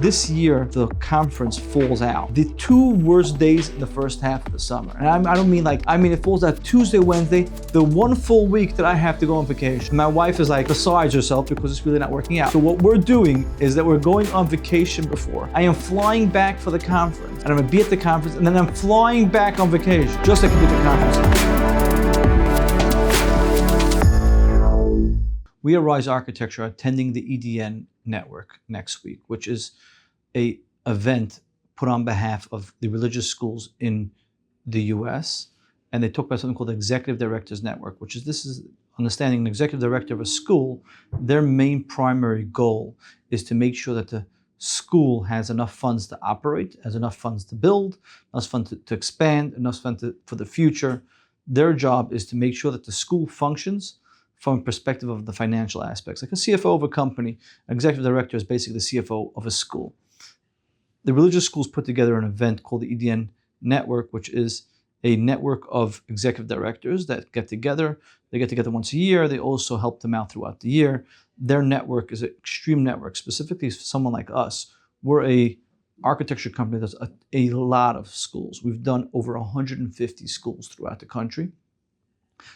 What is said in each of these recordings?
This year, the conference falls out. The 2 worst days in the first half of the summer. And I don't mean it falls out Tuesday, Wednesday, the 1 full week that I have to go on vacation. My wife is like besides herself because it's really not working out. So what we're doing is that we're going on vacation before. I am flying back for the conference, and I'm gonna be at the conference, and then I'm flying back on vacation, just like I did the conference. We at Rise Architecture are attending the EDN network next week, which is an event put on behalf of the religious schools in the US. And they talk about something called the Executive Directors Network, which is understanding an executive director of a school, their main primary goal is to make sure that the school has enough funds to operate, has enough funds to build, enough funds to expand, enough funds for the future. Their job is to make sure that the school functions from a perspective of the financial aspects. Like a CFO of a company, an executive director is basically the CFO of a school. The religious schools put together an event called the EDN Network, which is a network of executive directors that get together. They get together once a year. They also help them out throughout the year. Their network is an extreme network, specifically for someone like us. We're a architecture company that does a lot of schools. We've done over 150 schools throughout the country.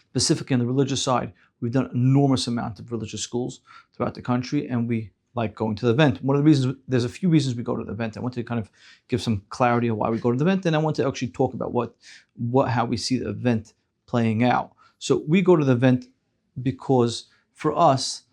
Specifically on the religious side, we've done an enormous amount of religious schools throughout the country, and we like going to the event. One of the reasons, there's a few reasons we go to the event. I want to kind of give some clarity of why we go to the event, and I want to actually talk about how we see the event playing out. So we go to the event because for us,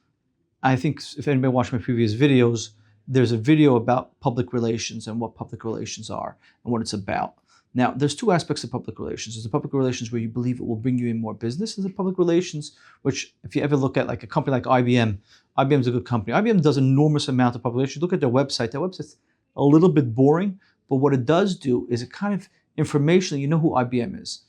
I think if anybody watched my previous videos, there's a video about public relations and what public relations are and what it's about. Now, there's 2 aspects of public relations. There's the public relations where you believe it will bring you in more business. There's the public relations, which if you ever look at like a company like IBM, IBM is a good company. IBM does an enormous amount of public relations. Look at their website. Their website's a little bit boring, but what it does do is it kind of informationally, you know who IBM is.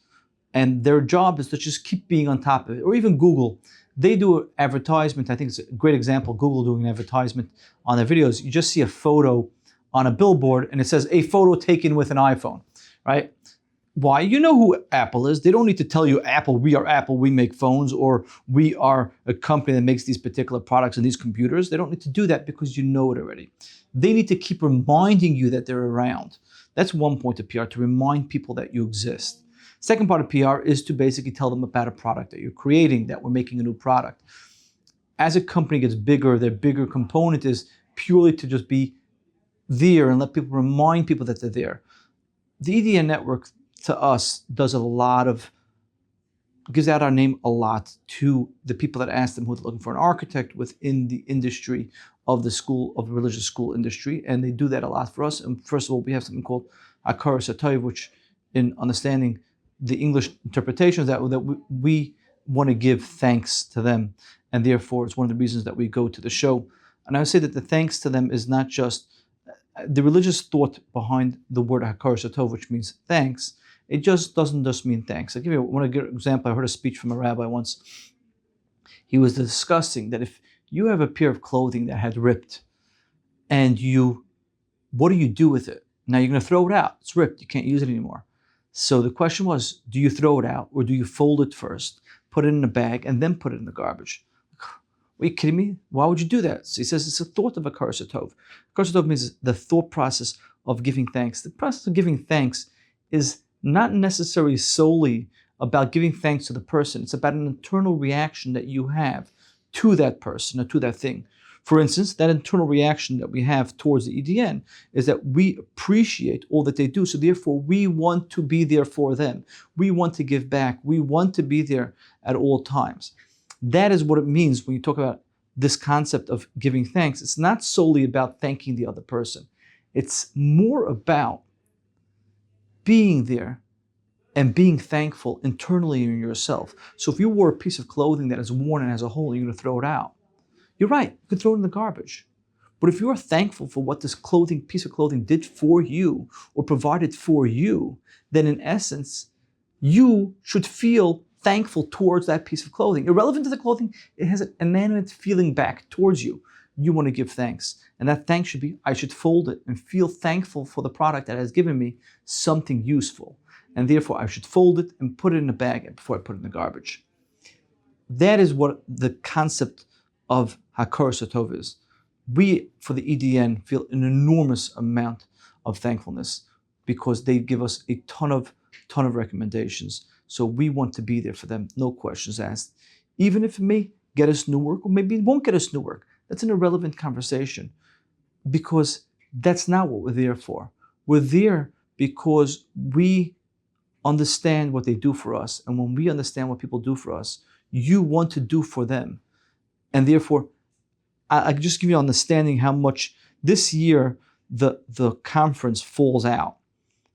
And their job is to just keep being on top of it. Or even Google. They do an advertisement. I think it's a great example, Google doing an advertisement on their videos. You just see a photo on a billboard and it says, a photo taken with an iPhone. Right? Why? You know who Apple is. They don't need to tell you Apple, we make phones, or we are a company that makes these particular products and these computers. They don't need to do that because you know it already. They need to keep reminding you that they're around. That's one point of PR, to remind people that you exist. Second part of PR is to basically tell them about a product that you're creating, that we're making a new product. As a company gets bigger, their bigger component is purely to just be there and let people remind people that they're there. The EDN network to us gives out our name a lot to the people that ask them who are looking for an architect within the industry of the religious school industry. And they do that a lot for us. And first of all, we have something called hakaras, hatov, which in understanding the English interpretations that we want to give thanks to them. And therefore, it's one of the reasons that we go to the show. And I would say that the thanks to them is not just the religious thought behind the word hakaras hatov, which means thanks. It just doesn't just mean thanks. I'll give you one good example. I heard a speech from a rabbi once. He was discussing that if you have a pair of clothing that had ripped, and what do you do with it? Now you're going to throw it out. It's ripped. You can't use it anymore. So the question was, do you throw it out, or do you fold it first, put it in a bag, and then put it in the garbage? Are you kidding me? Why would you do that? So he says it's a thought of hakaras hatov. Hakaras hatov means the thought process of giving thanks. The process of giving thanks is not necessarily solely about giving thanks to the person. It's about an internal reaction that you have to that person or to that thing. For instance, that internal reaction that we have towards the EDN is that we appreciate all that they do. So therefore, we want to be there for them. We want to give back. We want to be there at all times. That is what it means when you talk about this concept of giving thanks. It's not solely about thanking the other person. It's more about being there and being thankful internally in yourself. So if you wore a piece of clothing that is worn and has a hole, you're going to throw it out. You're right, you can throw it in the garbage. But if you're thankful for what this piece of clothing did for you or provided for you, then in essence, you should feel thankful towards that piece of clothing. Irrelevant to the clothing, it has an inanimate feeling back towards you. You want to give thanks. And that thanks should be, I should fold it and feel thankful for the product that has given me something useful. And therefore, I should fold it and put it in a bag before I put it in the garbage. That is what the concept of hakaras hatov is. We, for the EDN, feel an enormous amount of thankfulness because they give us a ton of recommendations. So we want to be there for them, no questions asked. Even if it may get us new work, or maybe it won't get us new work. That's an irrelevant conversation because that's not what we're there for. We're there because we understand what they do for us. And when we understand what people do for us, you want to do for them. And therefore, I just give you an understanding how much this year the conference falls out.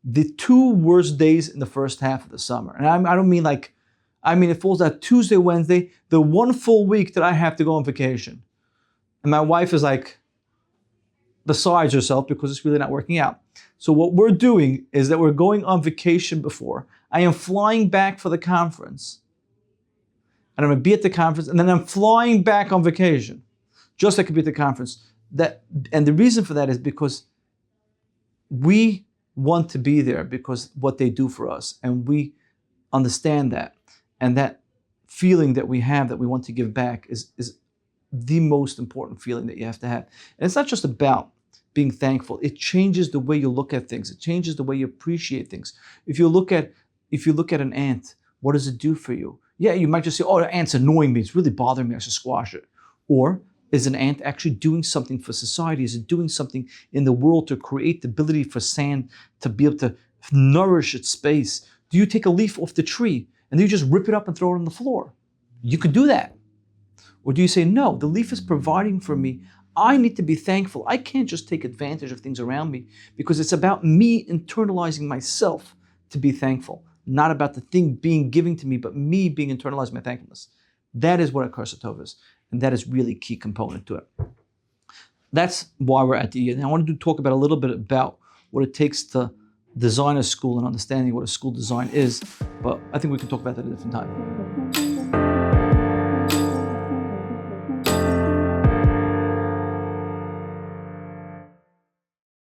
The 2 worst days in the first half of the summer. And I don't mean like, I mean it falls out Tuesday, Wednesday, the 1 full week that I have to go on vacation. And my wife is like besides herself because it's really not working out. So what we're doing is that we're going on vacation before. I am flying back for the conference. And I'm going to be at the conference, and then I'm flying back on vacation, just like I could be at the conference. And the reason for that is because we want to be there because what they do for us, and we understand that. And that feeling that we have that we want to give back is the most important feeling that you have to have. And it's not just about being thankful. It changes the way you look at things. It changes the way you appreciate things. If you look at an ant, what does it do for you? Yeah, you might just say, oh, the ant's annoying me. It's really bothering me. I should squash it. Or is an ant actually doing something for society? Is it doing something in the world to create the ability for sand to be able to nourish its space? Do you take a leaf off the tree and then you just rip it up and throw it on the floor? You could do that. Or do you say, no, the leaf is providing for me. I need to be thankful. I can't just take advantage of things around me because it's about me internalizing myself to be thankful. Not about the thing being given to me, but me being internalizing my thankfulness. That is what hakaras hatov is. And that is really a key component to it. That's why we're at the end. I wanted to talk about a little bit about what it takes to design a school and understanding what a school design is, but I think we can talk about that at a different time.